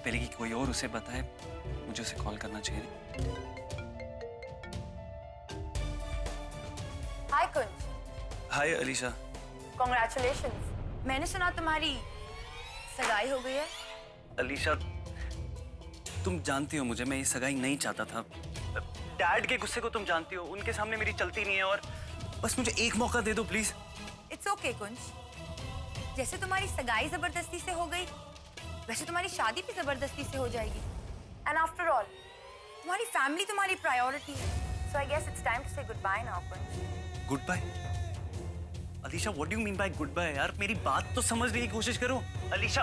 पहले कि कोई और उसे बताए, मुझे उसे कॉल करना चाहिए। हाय कुंज। हाय अलीशा। कॉन्ग्रेचुलेशंस। मैंने सुना तुम्हारी सगाई हो गई है। अलीशा, तुम जानती हो मुझे, मैं ये सगाई नहीं चाहता था। डैड के गुस्से को तुम जानती हो, उनके सामने मेरी चलती नहीं है, और बस मुझे एक मौका दे दो प्लीज। इट्स ओके कुंज। जैसे तुम्हारी सगाई जबरदस्ती से हो गई, वैसे तुम्हारी शादी भी जबरदस्ती से हो जाएगी। एंड आफ्टर ऑल तुम्हारी फैमिली तुम्हारी प्रायोरिटी है। So I guess it's time to say goodbye now Kunj. Goodbye? Alisha, what do you mean bye goodbye? यार मेरी बात तो समझने की कोशिश करो अलीशा।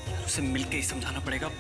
यार उसे मिलके ही समझाना पड़ेगा।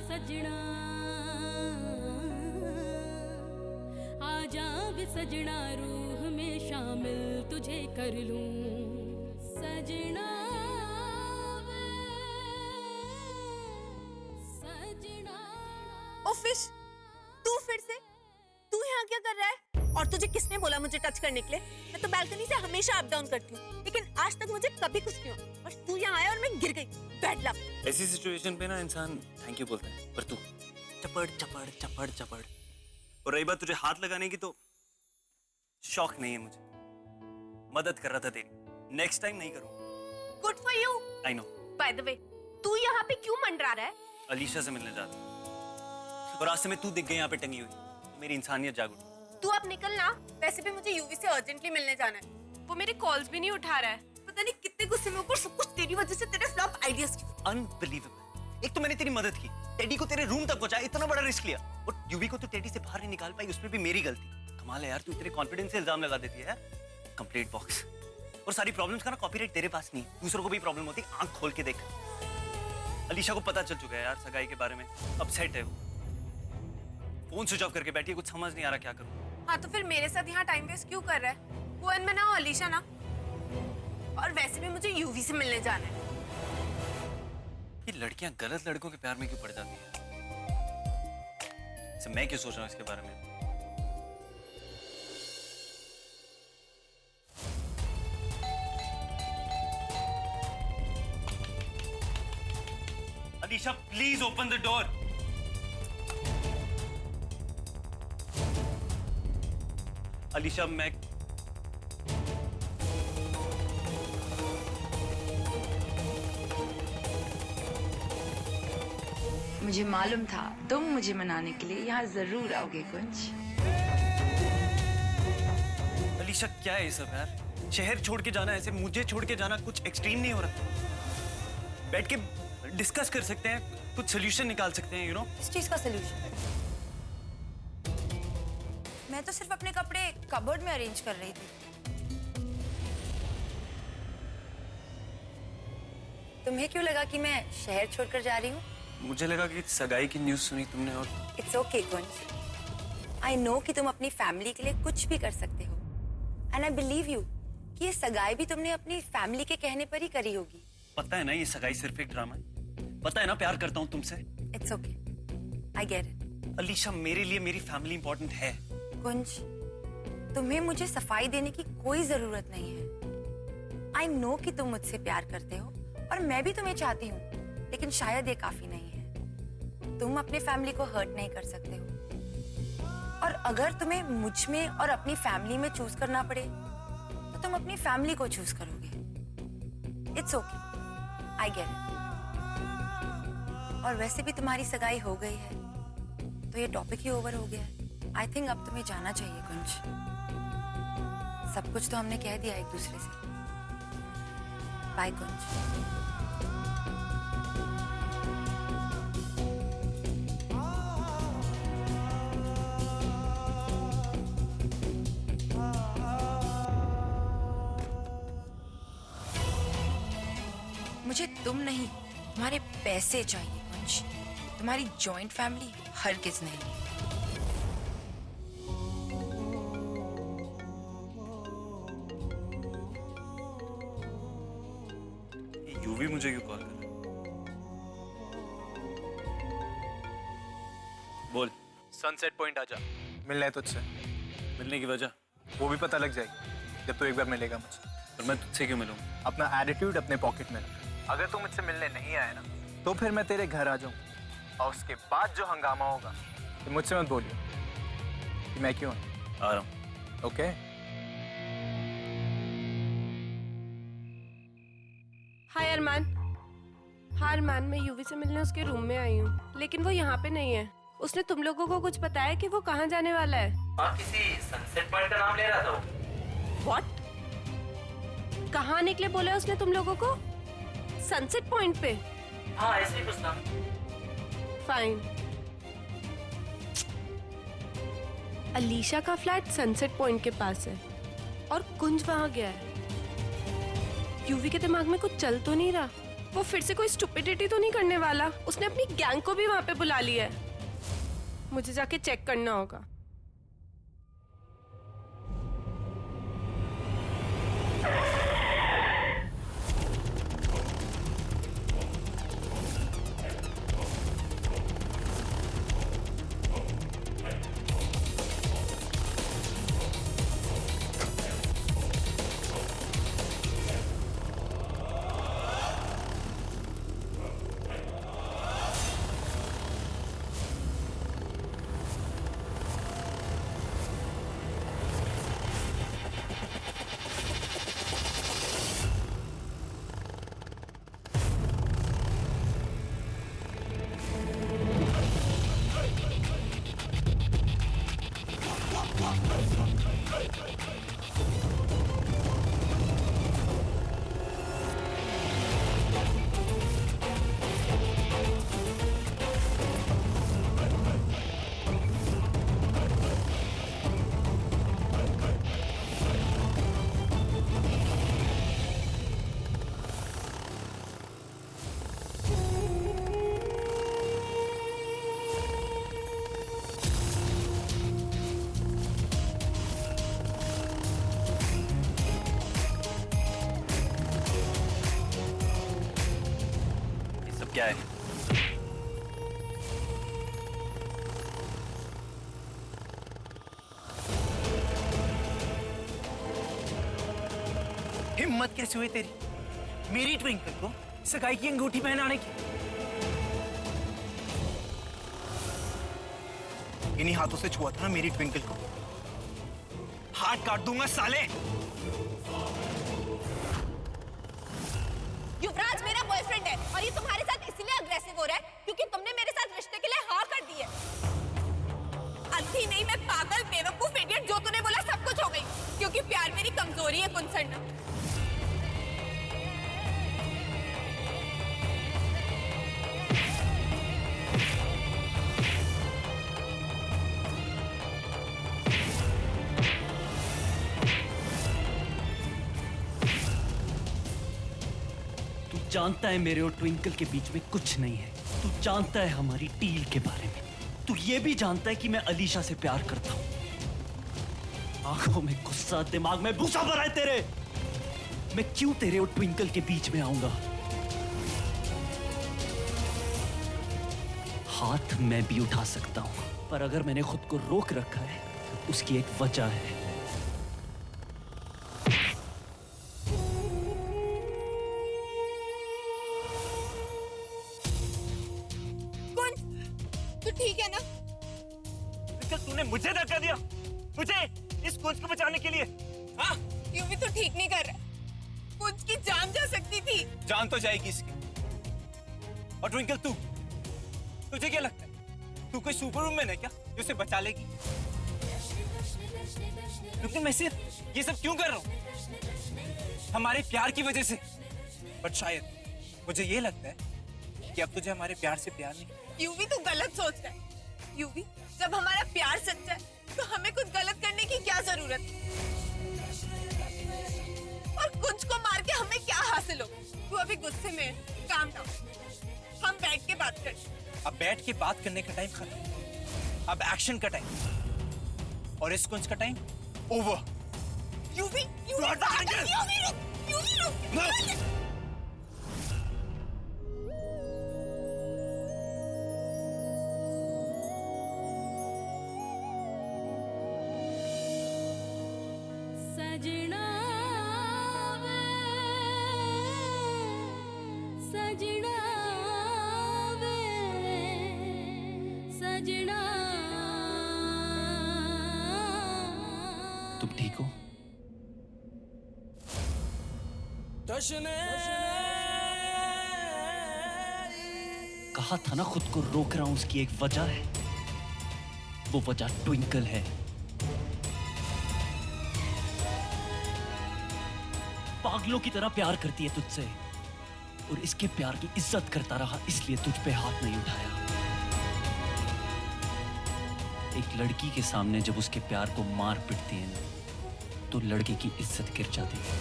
सजना आजा वे सजना, रूह में शामिल तुझे कर लूं सजना वे सजना। ओ फिश, तू फिर से? तू यहाँ क्या कर रहा है? और तुझे किसने बोला मुझे टच करने के लिए? मैं तो बालकनी से हमेशा अप डाउन करती हूँ, लेकिन आज तक मुझे कभी कुछ नहीं हुआ, और तू यहाँ आया और मैं गिर गई। Bad luck. ऐसी सिचुएशन पे ना इंसान थैंक यू बोलता है, पर तू चपड़ चपड़ चपड़ चपड़। और रही बात तुझे हाथ लगाने की, तो शौक नहीं है मुझे, मदद कर रहा था तेरी, नेक्स्ट टाइम नहीं करूंगा। Good for you. I know. By the way, तू यहाँ पे क्यों मंडरा रहा है? अलीशा से मिलने जा रहा, और आज से मैं तू दिख गई यहाँ पे टंगी हुई, तो मेरी इंसानियत जाग उठी। तू अब निकल ना, वैसे भी मुझे यूवी से अर्जेंटली मिलने जाना है। वो मेरे कॉल्स भी नहीं उठा रहा है, पता नहीं कितने गुस्से में, ऊपर सब कुछ तेरी वजह से, तेरे फ्लॉप आइडियाज की। अनबिलीवेबल। एक तो मैंने तेरी मदद की, टेडी को तेरे रूम तक पहुंचाया, इतना बड़ा रिस्क लिया, और यूवी को तो टेडी से बाहर नहीं निकाल पाई, उसमें भी मेरी गलती। कमाल है यार, तू इतने कॉन्फिडेंस से इल्जाम लगा देती है यार। Complete box. और सारी प्रॉब्लम्स का ना कॉपीराइट तेरे पास नहीं, दूसरों को भी प्रॉब्लम होती, आंख खोल के देख। अलीशा को पता चल चुका है यार सगाई के बारे में, अपसेट है वो, फोन स्विच ऑफ करके बैठी है, कुछ समझ नहीं आ रहा क्या करूं। हाँ तो फिर मेरे साथ यहाँ टाइम वेस्ट क्यों कर रहा है? वो मैं ना अलीशा ना, और वैसे भी मुझे यूवी से मिलने जाना है। ये लड़कियां गलत लड़कों के प्यार में क्यों पड़ जाती हैं? मैं क्यों सोच रहा हूँ इसके बारे में? Alisha please open the door. Alisha मैं मुझे मालूम था तुम मुझे मनाने के लिए यहाँ जरूर आओगे कुंज। अलीशा क्या है ये सब यार? शहर छोड़ के जाना, ऐसे मुझे छोड़ के जाना कुछ एक्सट्रीम नहीं हो रहा? बैठ के डिस्कस कर सकते हैं, कुछ सोल्यूशन निकाल सकते हैं, यू नो। इस चीज का सोल्यूशन? मैं तो सिर्फ अपने कपड़े कबर्ड में अरेंज कर रही थी। तुम्हें क्यों लगा कि मैं शहर छोड़कर जा रही हूँ? मुझे लगा कि सगाई की न्यूज़ सुनी तुमने और it's okay Kunj. I know कि तुम अपनी फैमिली के लिए कुछ भी कर सकते हो, एंड आई बिलीव यू कि ये सगाई भी तुमने अपनी फैमिली के कहने पर ही करी होगी। पता है ना ये सगाई सिर्फ एक ड्रामा है, पता है ना प्यार करता हूँ तुमसे। It's okay, I get it. Alisha मेरे लिए मेरी फैमिली इंपॉर्टेंट है। कुंज, तुम्हें मुझे सफाई देने की कोई जरूरत नहीं है। आई नो कि तुम मुझसे प्यार करते हो और मैं भी तुम्हें चाहती हूँ, लेकिन शायद ये काफी नहीं है। तुम अपने फैमिली को हर्ट नहीं कर सकते हो, और अगर तुम्हें मुझ में और अपनी फैमिली में चूज करना पड़े तो तुम अपनी फैमिली को चूज करोगे। It's okay, I get it. और वैसे भी तुम्हारी सगाई हो गई है तो ये टॉपिक ही ओवर हो गया है। आई थिंक अब तुम्हें जाना चाहिए कुंज। सब कुछ तो हमने कह दिया एक दूसरे से। बाय कुंज। मुझे तुम नहीं, तुम्हारे पैसे चाहिए कुंज। तुम्हारी जॉइंट फैमिली हरगिज नहीं। यूवी मुझे क्यों कॉल कर रहा है? बोल। सनसेट पॉइंट आजा, मिलना है तुझसे। मिलने की वजह? वो भी पता लग जाएगी जब तू एक बार मिलेगा मुझसे। और मैं तुझसे क्यों मिलूं? अपना एटीट्यूड अपने पॉकेट में रख। अगर तू मुझसे मिलने नहीं आया ना तो फिर मैं तेरे घर आ जाऊँ, और उसके बाद जो हंगामा होगा तो मुझसे मत बोलियो कि मैं क्यों हूँ। आ रहा हूँ। ओके? हाय अरमान। हाँ अरमान, मैं यूवी से मिलने उसके रूम में आई हूँ, लेकिन वो यहाँ पे नहीं है। उसने तुम लोगों को कुछ बताया कि वो कहाँ जाने वाला है? किसी सनसेट पॉइंट का नाम ले रहा था वो। व्हाट? कहाँ निकले बोला उसने तुम लोगों को? सनसेट पॉइंट पे? हाँ ऐसे ही कुछ नाम। फाइन। अलीशा का फ्लैट सनसेट पॉइंट के पास है और कुंज वहां गया है। यूवी के दिमाग में कुछ चल तो नहीं रहा? वो फिर से कोई स्टुपिडिटी तो नहीं करने वाला? उसने अपनी गैंग को भी वहां पे बुला लिया है। मुझे जाके चेक करना होगा। क्या है? हिम्मत कैसे हुई तेरी मेरी ट्विंकल को सगाई की अंगूठी पहनाने की? इन्हीं हाथों से छुआ था ना मेरी ट्विंकल को। हाथ काट दूंगा साले। युवराज मेरा बॉयफ्रेंड है और ये तुम्हारे साथ इसलिए अग्रेसिव हो रहा है क्योंकि तुमने मेरे साथ रिश्ते के लिए हाँ कर दी है। अंधी नहीं, मैं पागल बेवकूफ इडियट, जो तूने बोला सब कुछ हो गई क्योंकि प्यार मेरी कमजोरी है कुंसर्ना। जानता है मेरे और ट्विंकल के बीच में कुछ नहीं है। तू जानता है हमारी डील के बारे में। तू ये भी जानता है कि मैं अलीशा से प्यार करता हूं। आंखों में गुस्सा, दिमाग में भूसा भरा है तेरे। मैं क्यों तेरे और ट्विंकल के बीच में आऊंगा? हाथ मैं भी उठा सकता हूं, पर अगर मैंने खुद को रोक रखा है उसकी एक वजह है। ठीक है ना? तूने मुझे धक्का दिया, मुझे इस कुंज को बचाने के लिए। हाँ? यूवी तो ठीक नहीं कर रहा। कुछ की जान जा सकती थी। जान तो जाएगी इसकी। और ट्विंकल तू, तुझे क्या लगता है तू कोई सुपर वुमन है क्या जो उसे बचा लेगी? लेकिन मैं सिर्फ ये सब क्यों कर रहा हूँ? हमारे प्यार की वजह से। बट शायद मुझे ये लगता है कि अब तुझे हमारे प्यार से प्यार नहीं। यूवी तू गलत सोच रहा है। यूवी, जब हमारा प्यार सच्चा है तो हमें कुछ गलत करने की क्या जरूरत है? और कुछ को मार के हमें क्या हासिल हो? तू अभी गुस्से में है, काम डाउन। हम बैठ के बात कर। अब बैठ के बात करने का टाइम खत्म, अब एक्शन का टाइम। और इस कुंज का time over. UV, UV, UV रुक, यूवी रुक। सजना वे, सजना वे, सजना। तुम ठीक हो? कहा था ना खुद को रोक रहा हूं, उसकी एक वजह है। वो वजह ट्विंकल है। पागलों की तरह प्यार करती है तुझसे और इसके प्यार की इज्जत करता रहा, इसलिए तुझ पे हाथ नहीं उठाया। एक लड़की के सामने जब उसके प्यार को मार पिटती है ना, तो लड़के की इज्जत गिर जाती है।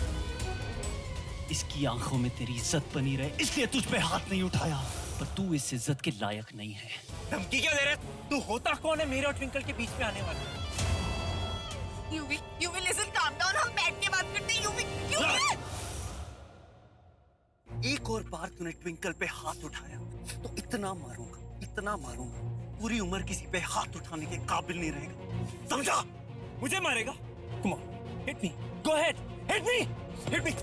इसकी आंखों में तेरी इज्जत बनी रहे, इसलिए तुझ पे हाथ नहीं उठाया। पर तू इस इज्जत के लायक नहीं है। धमकी क्या दे रहे? तू होता कौन है मेरे और ट्विंकल के बीच में आने वाला? UV, UV listen, calm down. हम बैठ के बात करते हैं। UV, UV. एक और बार तूने ट्विंकल पे हाथ उठाया तो इतना मारूंगा, पूरी उम्र किसी पे हाथ उठाने के काबिल नहीं रहेगा। समझा? मुझे मारेगा? Come on, hit me, go ahead, hit me, hit me.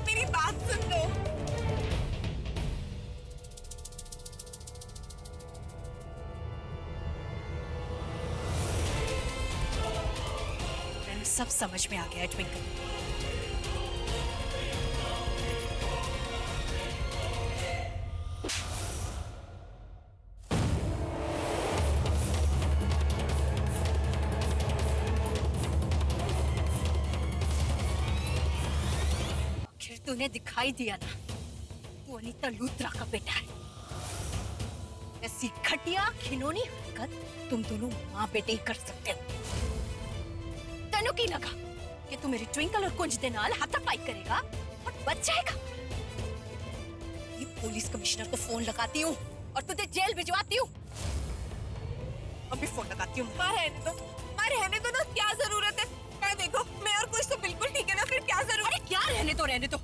मेरी बात सुन लो। मैंने सब समझ में आ गया है ट्विंकल। तूने दिखाई दिया ना, तू अनीता लूथरा का बेटा है। ऐसी घटिया खिनौनी हरकत तुम दोनों माँ बेटे ही कर सकते हो। तेनू की लगा कि तू मेरी ट्विंकल और कुंज दे नाल हाथापाई करेगा और बच जाएगा? ये पुलिस कमिश्नर को फोन लगाती हूँ और तुझे जेल भिजवाती हूँ। अभी फोन लगाती हूँ। माँ रहने दो ना, क्या जरूरत है? मैं देखो, मैं और कुछ तो बिल्कुल ठीक है ना, फिर क्या जरूरत? अरे क्या रहने दो,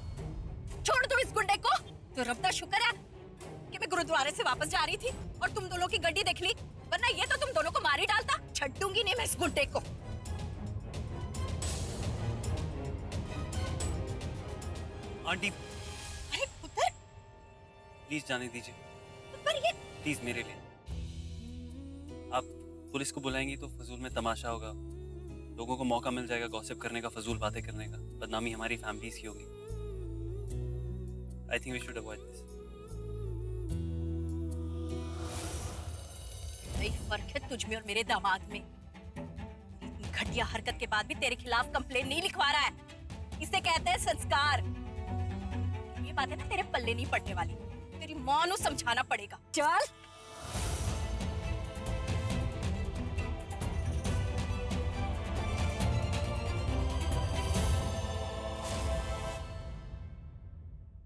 छोड़ दो इस गुंडे को। तो रब का शुक्र है कि मैं गुरुद्वारे से वापस जा रही थी और तुम दोनों की गड्डी देख ली, वरना ये तो तुम दोनों को मार ही डालता। छड्डूंगी नहीं मैं इस गुंडे को। आंटी, अरे पुत्र, प्लीज जाने दीजिए। पर ये प्लीज मेरे लिए। आप पुलिस को बुलाएंगी तो फजूल में तमाशा होगा, लोगों को मौका मिल जाएगा गॉसिप करने का, फजूल बातें करने का, बदनामी हमारी फैमिली की होगी। I think we should avoid this. यही फर्क है तुझ में और मेरे दामाद में। इतनी घटिया हरकत के बाद भी तेरे खिलाफ कंप्लेन नहीं लिखवा रहा है। इसे कहते हैं संस्कार। ये बात है ना, तेरे पल्ले नहीं पड़ने वाली। तेरी माँ को समझाना पड़ेगा। चल।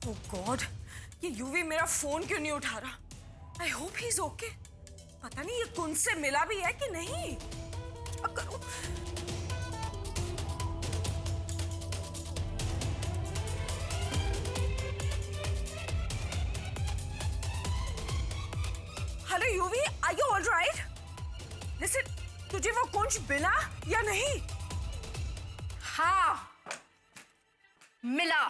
Oh God, ये यूवी मेरा फोन क्यों नहीं उठा रहा? I hope he is okay. पता नहीं ये कुंज से मिला भी है कि नहीं। क्या करूं? Hello Yuvi, are you all right? Listen, तुझे वो कुंज मिला या नहीं? हाँ, मिला।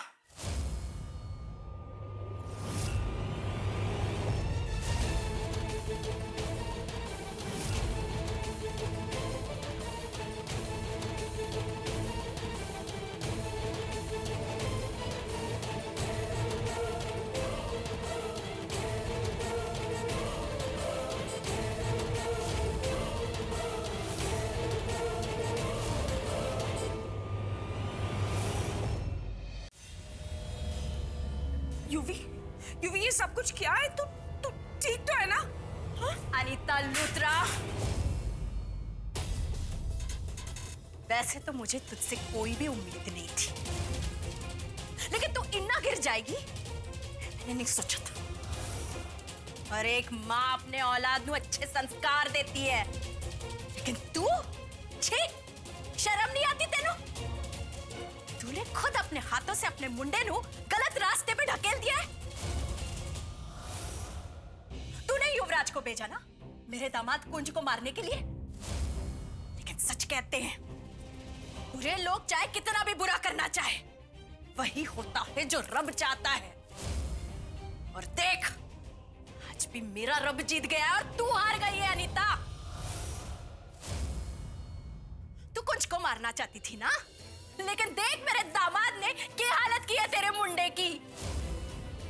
यूवी, यूवी ये सब कुछ क्या है? तू तू ठीक तो है ना? हाँ? अनीता लूथरा, वैसे तो मुझे तुझसे कोई भी उम्मीद नहीं थी, लेकिन तू इन्ना गिर जाएगी मैंने नहीं सोचा था। और एक माँ अपने औलाद को अच्छे संस्कार देती है, लेकिन तू, छी, शर्म नहीं आती तेनू? तूने खुद अपने हाथों से अपने मुंडे नु गलत रास्ते पे ढकेल दिया है। तूने युवराज को भेजा ना मेरे दामाद कुंज को मारने के लिए, लेकिन सच कहते हैं बुरे लोग चाहे कितना भी बुरा करना चाहे, वही होता है जो रब चाहता है। और देख, आज भी मेरा रब जीत गया है और तू हार गई है अनीता। तू कुंज को मारना चाहती थी ना, लेकिन देख मेरे दामाद ने क्या हालत की है तेरे मुंडे की।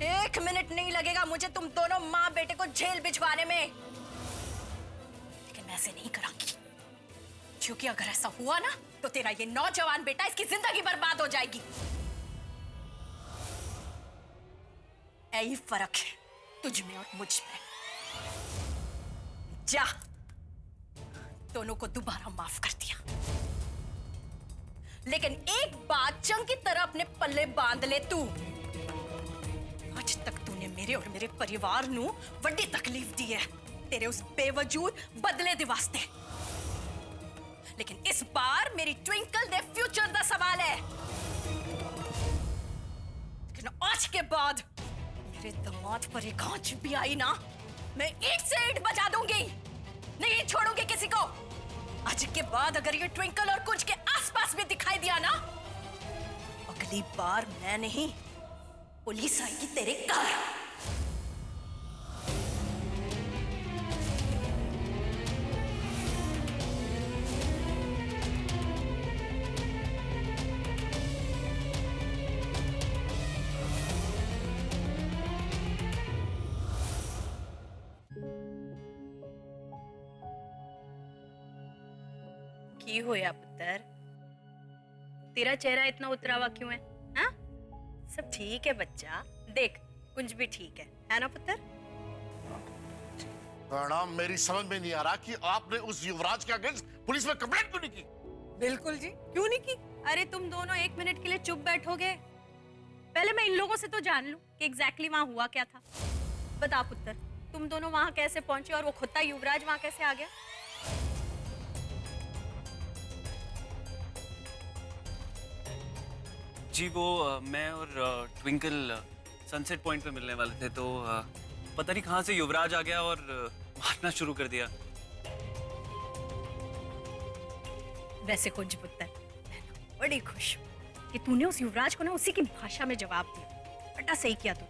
1 मिनट नहीं लगेगा मुझे तुम दोनों माँ बेटे को जेल भिजवाने में, लेकिन मैं ऐसे नहीं करांगी, क्योंकि अगर ऐसा हुआ ना तो तेरा ये नौजवान बेटा, इसकी जिंदगी बर्बाद हो जाएगी। यही फर्क है तुझ में और मुझ में। जा, दोनों को दोबारा माफ कर दिया, लेकिन एक बात चंग की तरह अपने पल्ले बांध ले तू। आज तक तूने मेरे और मेरे परिवार नू बड़ी तकलीफ दी है तेरे उस बेवजूद बदले दे वास्ते, लेकिन इस बार मेरी ट्विंकल दे फ्यूचर दा सवाल है। लेकिन आज के बाद मेरे दामाद पर एक आंच भी आई ना, मैं ईंट से ईंट बजा दूंगी, नहीं छोड़ूंगी किसी को। आज के बाद अगर ये ट्विंकल और कुंज के आसपास भी दिखाई दिया ना, अगली बार मैं नहीं, पुलिस आएगी तेरे घर। की होया पुत्र, तेरा चेहरा इतना उतरावा क्यों है? हाँ? सब ठीक है बच्चा, देख कुंज भी ठीक है ना पुत्र? प्रणाम, मेरी समझ में नहीं आ रहा कि आपने उस युवराज के अगेंस्ट पुलिस में कंप्लेंट क्यों नहीं की? बिल्कुल जी, क्यों नहीं की? अरे तुम दोनों 1 मिनट के लिए चुप बैठोगे? पहले मैं इन लोगों से तो जान लूं कि एग्जैक्टली वहां हुआ क्या था। बता पुत्र, तुम दोनों वहां कैसे पहुंचे और वो खुदा युवराज वहां कैसे आ गया? जी वो मैं और ट्विंकल सनसेट पॉइंट पे मिलने वाले थे, तो पता नहीं कहाँ से युवराज आ गया और मारना शुरू कर दिया। वैसे कुंज पुत्र, मैं बड़ी खुश हूँ कि तूने उस युवराज को ना उसी की भाषा में जवाब दिया। बड़ा सही किया तू।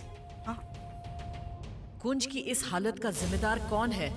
हाँ, कुंज की इस हालत का जिम्मेदार कौन है